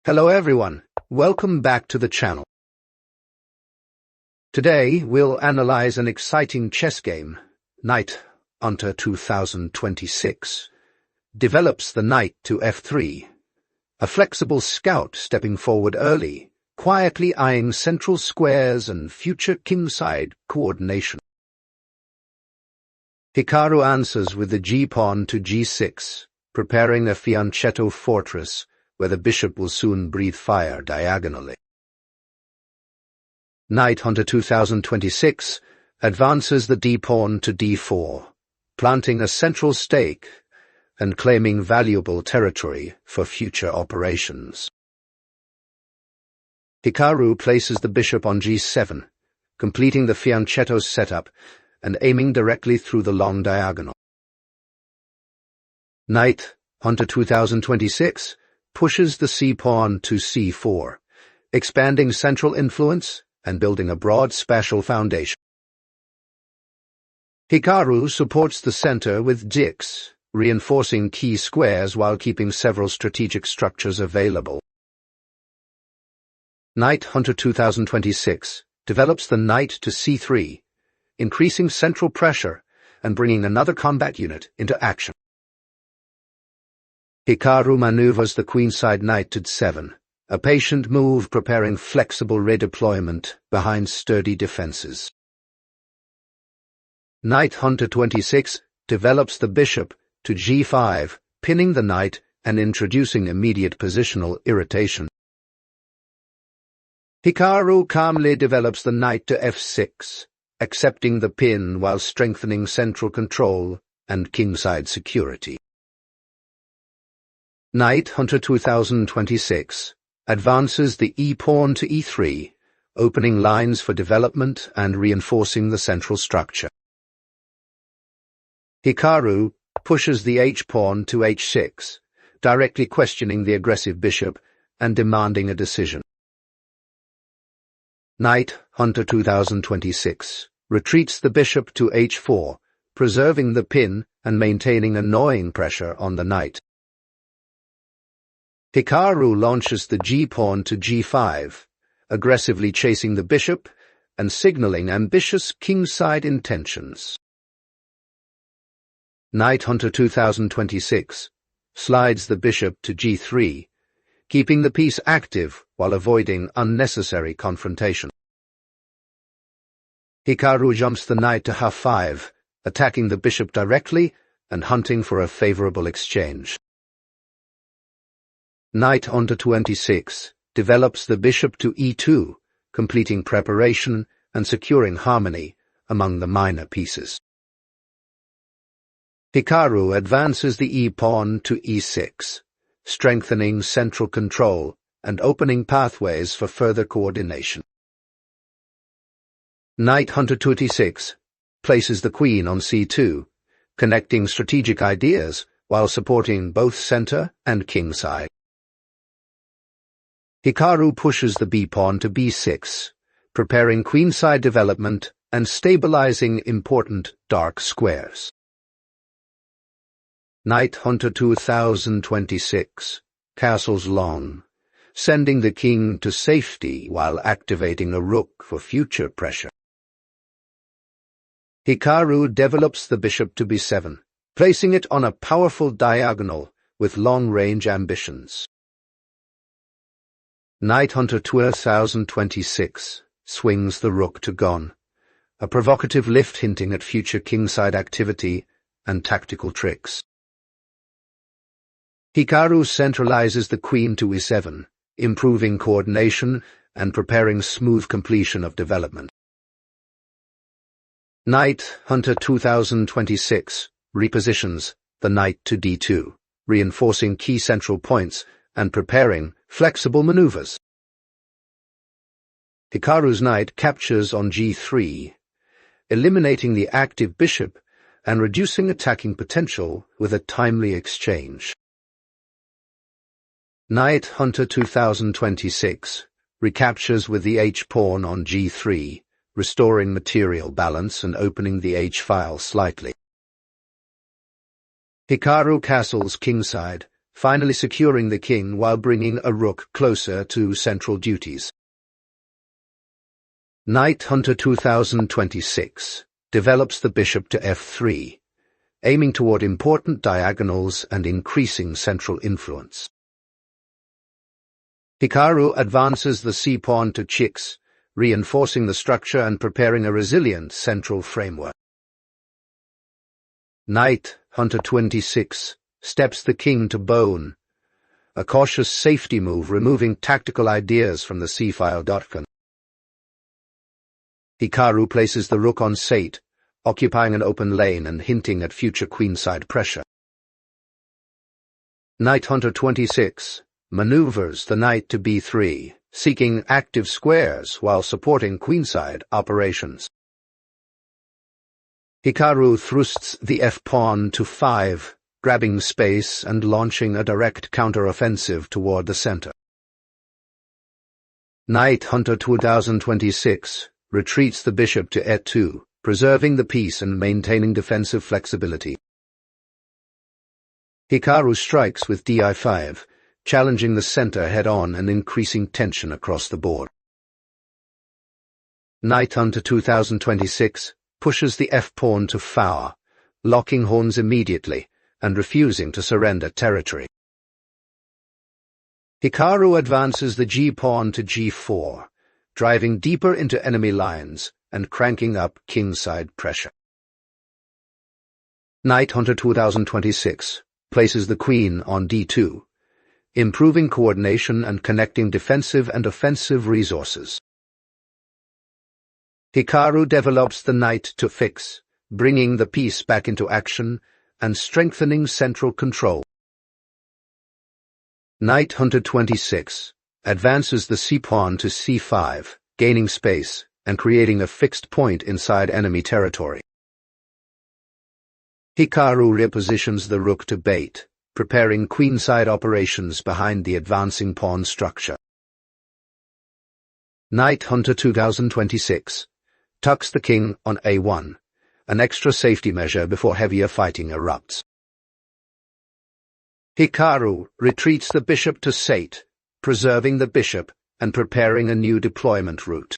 Hello everyone, welcome back to the channel. Today we'll analyze an exciting chess game. Knight Hunter 2026 develops the knight to f3, a flexible scout stepping forward early, quietly eyeing central squares and future kingside coordination. Hikaru answers with the g-pawn to g6, preparing a fianchetto fortress where the bishop will soon breathe fire diagonally. Knight Hunter 2026 advances the d-pawn to d4, planting a central stake and claiming valuable territory for future operations. Hikaru places the bishop on g7, completing the fianchetto setup and aiming directly through the long diagonal. Knight Hunter 2026 pushes the c-pawn to c4, expanding central influence and building a broad spatial foundation. Hikaru supports the center with d6, reinforcing key squares while keeping several strategic structures available. Knight Hunter 2026 develops the knight to c3, increasing central pressure and bringing another combat unit into action. Hikaru maneuvers the queenside knight to d7, a patient move preparing flexible redeployment behind sturdy defenses. Knight Hunter 26 develops the bishop to g5, pinning the knight and introducing immediate positional irritation. Hikaru calmly develops the knight to f6, accepting the pin while strengthening central control and kingside security. Knight Hunter 2026 advances the e-pawn to e3, opening lines for development and reinforcing the central structure. Hikaru pushes the h-pawn to h6, directly questioning the aggressive bishop and demanding a decision. Knight Hunter 2026 retreats the bishop to h4, preserving the pin and maintaining annoying pressure on the knight. Hikaru launches the g-pawn to g5, aggressively chasing the bishop and signaling ambitious kingside intentions. Knight Hunter 2026 slides the bishop to g3, keeping the piece active while avoiding unnecessary confrontation. Hikaru jumps the knight to h5, attacking the bishop directly and hunting for a favorable exchange. Knight Hunter 26 develops the bishop to e2, completing preparation and securing harmony among the minor pieces. Hikaru advances the e-pawn to e6, strengthening central control and opening pathways for further coordination. Knight Hunter 26 places the queen on c2, connecting strategic ideas while supporting both center and kingside. Hikaru pushes the b-pawn to b6, preparing queenside development and stabilizing important dark squares. Knight Hunter 2026 castles long, sending the king to safety while activating a rook for future pressure. Hikaru develops the bishop to b7, placing it on a powerful diagonal with long-range ambitions. Knight Hunter 2026 swings the rook to gone, a provocative lift hinting at future kingside activity and tactical tricks. Hikaru centralizes the queen to e7, improving coordination and preparing smooth completion of development. Knight Hunter 2026 repositions the knight to d2, reinforcing key central points and preparing flexible maneuvers. Hikaru's knight captures on g3, eliminating the active bishop and reducing attacking potential with a timely exchange. Knight Hunter 2026 recaptures with the h-pawn on g3, restoring material balance and opening the h-file slightly. Hikaru castles kingside, finally securing the king while bringing a rook closer to central duties. Knight Hunter 2026 develops the bishop to f3, aiming toward important diagonals and increasing central influence. Hikaru advances the c-pawn to c6, reinforcing the structure and preparing a resilient central framework. Knight Hunter 26 steps the king to bone, a cautious safety move removing tactical ideas from the c-file. Hikaru places the rook on c8, occupying an open lane and hinting at future queenside pressure. Knight Hunter 26 maneuvers the knight to b3, seeking active squares while supporting queenside operations. Hikaru thrusts the f-pawn to 5, grabbing space and launching a direct counter-offensive toward the center. Knight Hunter 2026 retreats the bishop to e2, preserving the piece and maintaining defensive flexibility. Hikaru strikes with di5, challenging the center head-on and increasing tension across the board. Knight Hunter 2026 pushes the f-pawn to f4, locking horns immediately and refusing to surrender territory. Hikaru advances the g-pawn to g4, driving deeper into enemy lines and cranking up kingside pressure. Knight Hunter 2026 places the queen on d2, improving coordination and connecting defensive and offensive resources. Hikaru develops the knight to fix, bringing the piece back into action and strengthening central control. Knight Hunter 26 advances the c-pawn to c5, gaining space and creating a fixed point inside enemy territory. Hikaru repositions the rook to bait, preparing queenside operations behind the advancing pawn structure. Knight Hunter 2026 tucks the king on a1, an extra safety measure before heavier fighting erupts. Hikaru retreats the bishop to c8, preserving the bishop and preparing a new deployment route.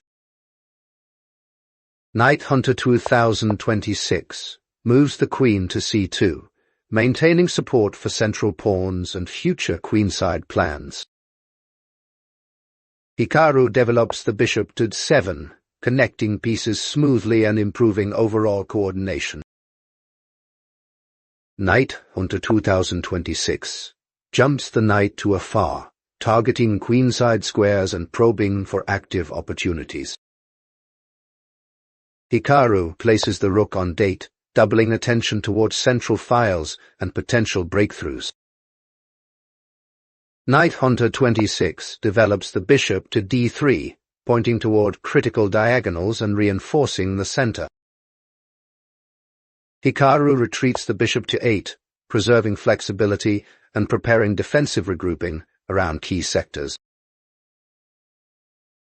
Knight Hunter 2026 moves the queen to c2, maintaining support for central pawns and future queenside plans. Hikaru develops the bishop to d7, connecting pieces smoothly and improving overall coordination. Knight Hunter 2026 jumps the knight to a4, targeting queenside squares and probing for active opportunities. Hikaru places the rook on d8, doubling attention towards central files and potential breakthroughs. Knight Hunter 26 develops the bishop to d3, pointing toward critical diagonals and reinforcing the center. Hikaru retreats the bishop to 8, preserving flexibility and preparing defensive regrouping around key sectors.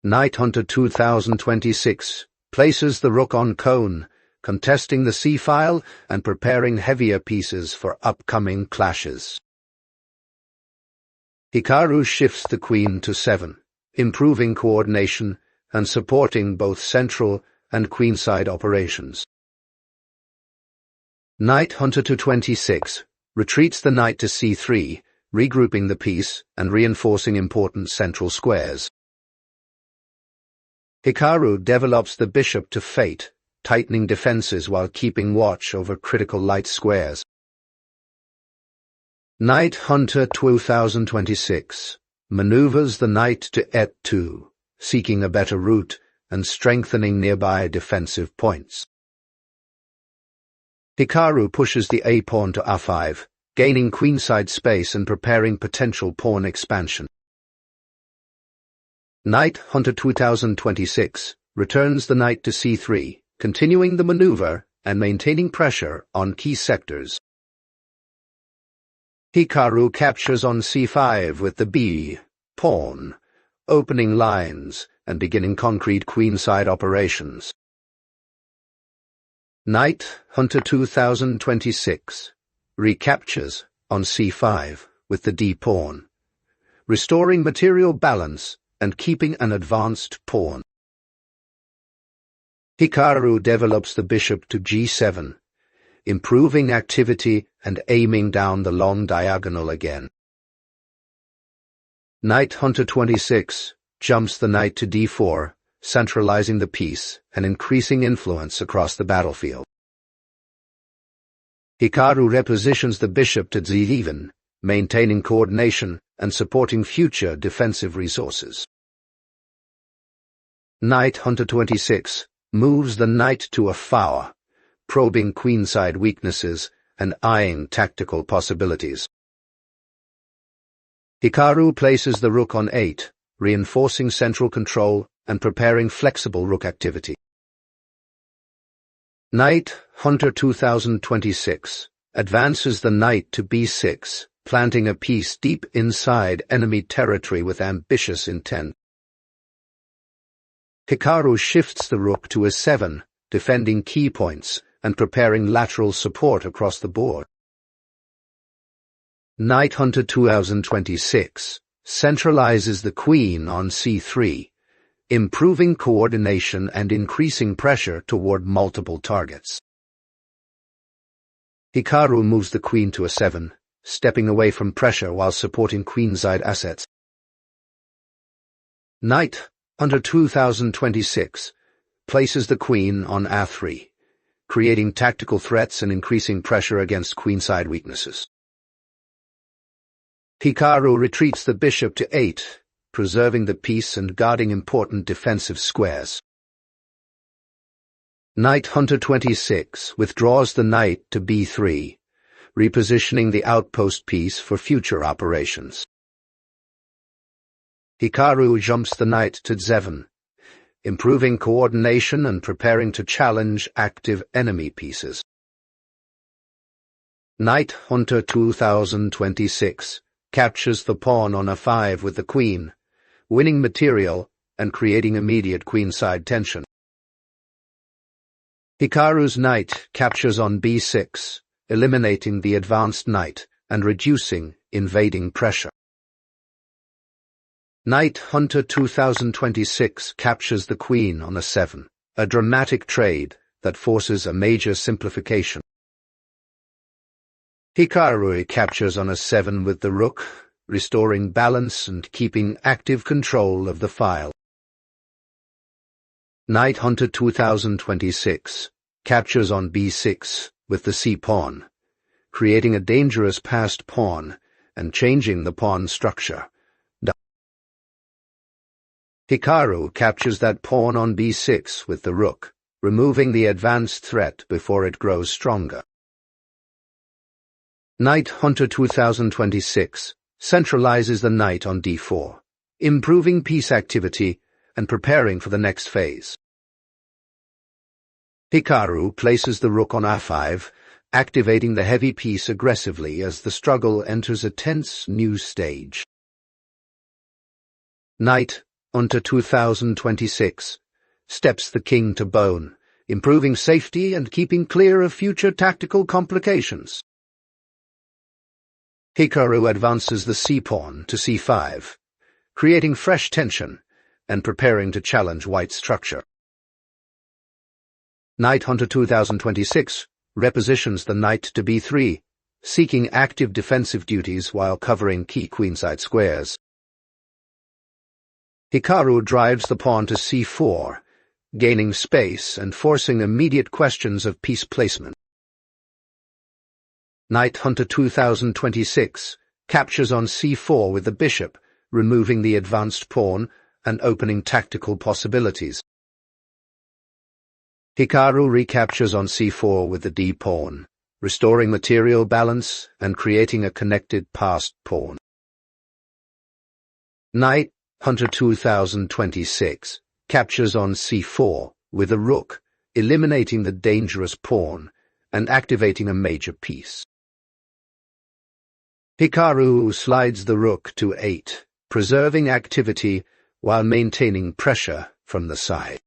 Knight Hunter 2026 places the rook on cone, contesting the c-file and preparing heavier pieces for upcoming clashes. Hikaru shifts the queen to 7, improving coordination and supporting both central and queenside operations. Knight Hunter 26 retreats the knight to c3, regrouping the piece and reinforcing important central squares. Hikaru develops the bishop to f8, tightening defenses while keeping watch over critical light squares. Knight Hunter 2026 maneuvers the knight to e2, seeking a better route and strengthening nearby defensive points. Hikaru pushes the a-pawn to a5, gaining queenside space and preparing potential pawn expansion. Knight Hunter 2026 returns the knight to c3, continuing the maneuver and maintaining pressure on key sectors. Hikaru captures on c5 with the b-pawn, opening lines and beginning concrete queenside operations. Knight Hunter 2026 recaptures on c5, with the d-pawn, restoring material balance and keeping an advanced pawn. Hikaru develops the bishop to g7, improving activity and aiming down the long diagonal again. Knight Hunter 26 jumps the knight to d4, centralizing the piece and increasing influence across the battlefield. Hikaru repositions the bishop to d7, maintaining coordination and supporting future defensive resources. Knight Hunter 26 moves the knight to f4, probing queenside weaknesses and eyeing tactical possibilities. Hikaru places the rook on 8, reinforcing central control and preparing flexible rook activity. Knight Hunter 2026 advances the knight to b6, planting a piece deep inside enemy territory with ambitious intent. Hikaru shifts the rook to a7, defending key points and preparing lateral support across the board. Knight Hunter 2026 centralizes the queen on c3, improving coordination and increasing pressure toward multiple targets. Hikaru moves the queen to a7, stepping away from pressure while supporting queenside assets. Knight Hunter 2026 places the queen on a3, creating tactical threats and increasing pressure against queenside weaknesses. Hikaru retreats the bishop to 8, preserving the piece and guarding important defensive squares. Knight Hunter 26 withdraws the knight to b3, repositioning the outpost piece for future operations. Hikaru jumps the knight to d7, improving coordination and preparing to challenge active enemy pieces. Knight Hunter 2026 captures the pawn on a5 with the queen, winning material and creating immediate queenside tension. Hikaru's knight captures on b6, eliminating the advanced knight and reducing invading pressure. Knight Hunter 2026 captures the queen on a7, a dramatic trade that forces a major simplification. Hikaru captures on a7 with the rook, restoring balance and keeping active control of the file. Knight Hunter 2026 captures on b6 with the c-pawn, creating a dangerous passed pawn and changing the pawn structure. Hikaru captures that pawn on b6 with the rook, removing the advanced threat before it grows stronger. Knight Hunter 2026 centralizes the knight on d4, improving piece activity and preparing for the next phase. Hikaru places the rook on a5, activating the heavy piece aggressively as the struggle enters a tense new stage. Knight Hunter 2026 steps the king to bone, improving safety and keeping clear of future tactical complications. Hikaru advances the c-pawn to c5, creating fresh tension and preparing to challenge white's structure. Knight Hunter 2026 repositions the knight to b3, seeking active defensive duties while covering key queenside squares. Hikaru drives the pawn to c4, gaining space and forcing immediate questions of piece placement. Knight Hunter 2026 captures on c4 with the bishop, removing the advanced pawn and opening tactical possibilities. Hikaru recaptures on c4 with the d-pawn, restoring material balance and creating a connected passed pawn. Knight Hunter 2026 captures on c4 with a rook, eliminating the dangerous pawn and activating a major piece. Hikaru slides the rook to 8, preserving activity while maintaining pressure from the side.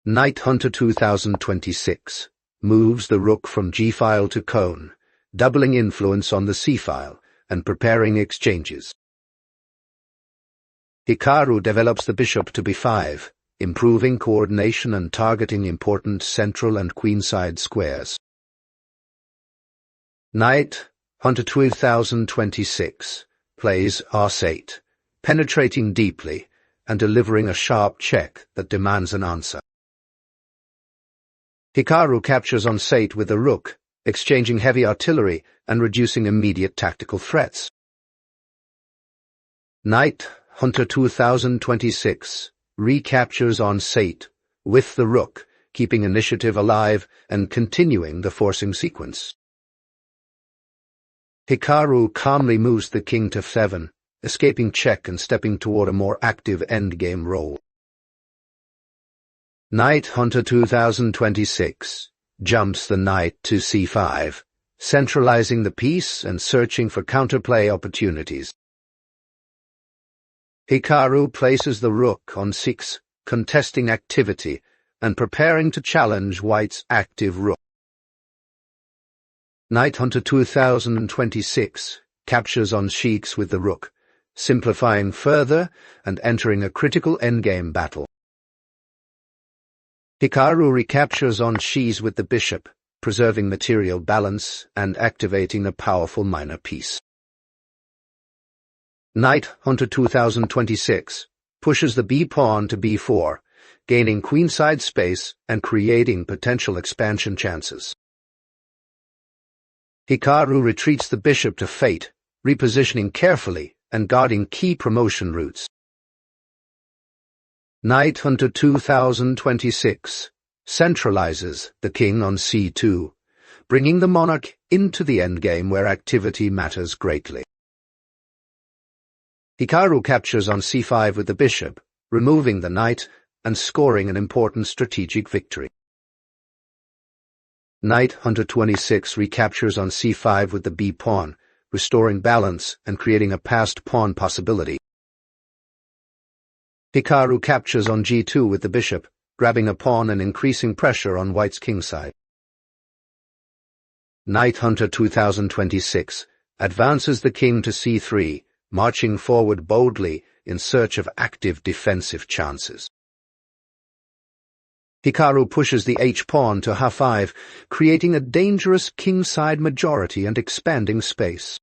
Knight Hunter 2026 moves the rook from g-file to cone, doubling influence on the c-file and preparing exchanges. Hikaru develops the bishop to b5, improving coordination and targeting important central and queenside squares. Knight, onto 2026, plays Rs8, penetrating deeply and delivering a sharp check that demands an answer. Hikaru captures on Sate with the rook, exchanging heavy artillery and reducing immediate tactical threats. Knight, Hunter 2026, recaptures on Sate with the rook, keeping initiative alive and continuing the forcing sequence. Hikaru calmly moves the king to f7, escaping check and stepping toward a more active endgame role. Knight Hunter 2026 jumps the knight to c5, centralizing the piece and searching for counterplay opportunities. Hikaru places the rook on 6, contesting activity and preparing to challenge white's active rook. Knight Hunter 2026 captures on sheiks with the rook, simplifying further and entering a critical endgame battle. Hikaru recaptures on Shis with the bishop, preserving material balance and activating a powerful minor piece. Knight Hunter 2026 pushes the b-pawn to b4, gaining queenside space and creating potential expansion chances. Hikaru retreats the bishop to fate, repositioning carefully and guarding key promotion routes. Knight Hunter 2026 centralizes the king on c2, bringing the monarch into the endgame where activity matters greatly. Hikaru captures on c5 with the bishop, removing the knight and scoring an important strategic victory. Knight Hunter 26 recaptures on c5 with the b-pawn, restoring balance and creating a passed pawn possibility. Hikaru captures on g2 with the bishop, grabbing a pawn and increasing pressure on white's kingside. Knight Hunter 2026 advances the king to c3, marching forward boldly in search of active defensive chances. Hikaru pushes the h-pawn to h5, creating a dangerous kingside majority and expanding space.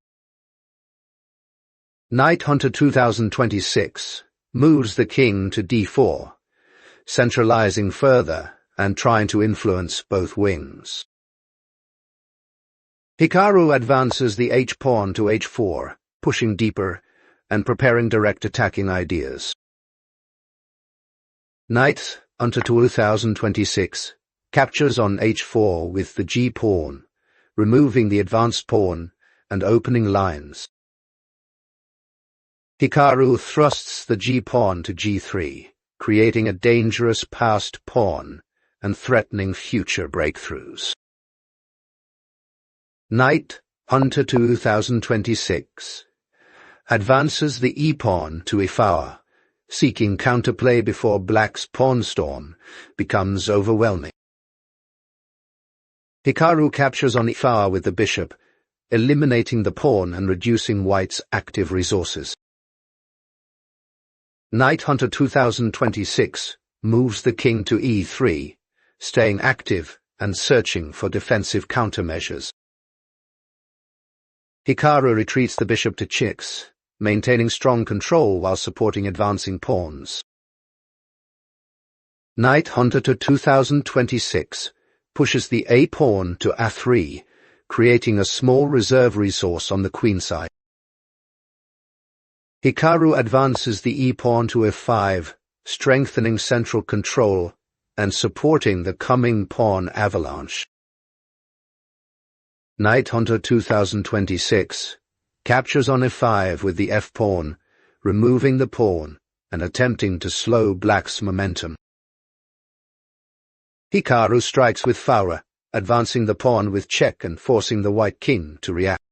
Knight Hunter 2026 moves the king to d4, centralizing further and trying to influence both wings. Hikaru advances the h-pawn to h4, pushing deeper and preparing direct attacking ideas. Knight Hunter 2026 captures on h4 with the g-pawn, removing the advanced pawn and opening lines. Hikaru thrusts the g-pawn to g3, creating a dangerous passed pawn and threatening future breakthroughs. Knight Hunter 2026 advances the e-pawn to e4, seeking counterplay before black's pawn storm becomes overwhelming. Hikaru captures on e4 with the bishop, eliminating the pawn and reducing white's active resources. Knight Hunter 2026 moves the king to e3, staying active and searching for defensive countermeasures. Hikaru retreats the bishop to chicks, maintaining strong control while supporting advancing pawns. Knight Hunter 2026 pushes the a-pawn to a3, creating a small reserve resource on the queenside. Hikaru advances the e-pawn to f5, strengthening central control and supporting the coming pawn avalanche. Knight Hunter 2026 captures on f5 with the f-pawn, removing the pawn and attempting to slow black's momentum. Hikaru strikes with Fowler, advancing the pawn with check and forcing the white king to react.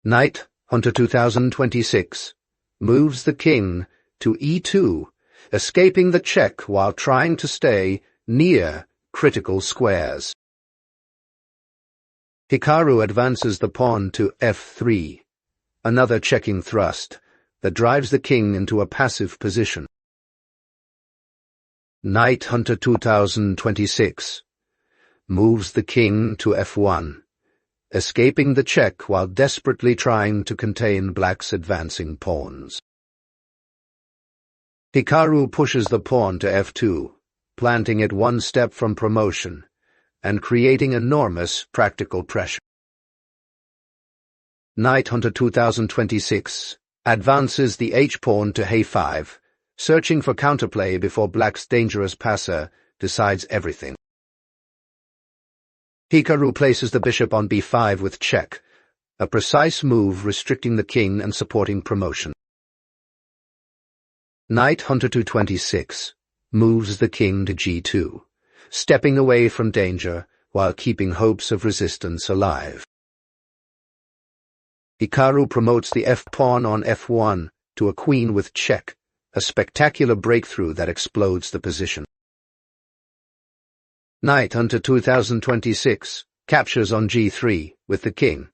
Knight Hunter 2026 moves the king to e2, escaping the check while trying to stay near critical squares. Hikaru advances the pawn to f3, another checking thrust that drives the king into a passive position. Knight Hunter 2026 moves the king to f1, escaping the check while desperately trying to contain black's advancing pawns. Hikaru pushes the pawn to f2, planting it one step from promotion, and creating enormous practical pressure. Knight Hunter 2026 advances the h-pawn to a5, searching for counterplay before black's dangerous passer decides everything. Hikaru places the bishop on b5 with check, a precise move restricting the king and supporting promotion. Knight Hunter 226 moves the king to g2, stepping away from danger while keeping hopes of resistance alive. Hikaru promotes the f-pawn on f1 to a queen with check, a spectacular breakthrough that explodes the position. Knight Hunter 2026 captures on g3 with the king,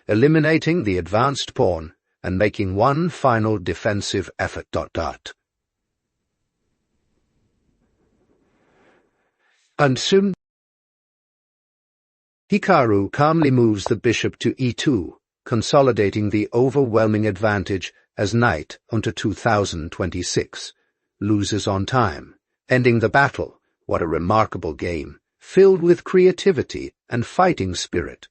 eliminating the advanced pawn and making one final defensive effort. And soon, Hikaru calmly moves the bishop to e2, consolidating the overwhelming advantage as Knight Hunter 2026 loses on time, ending the battle. What a remarkable game, filled with creativity and fighting spirit.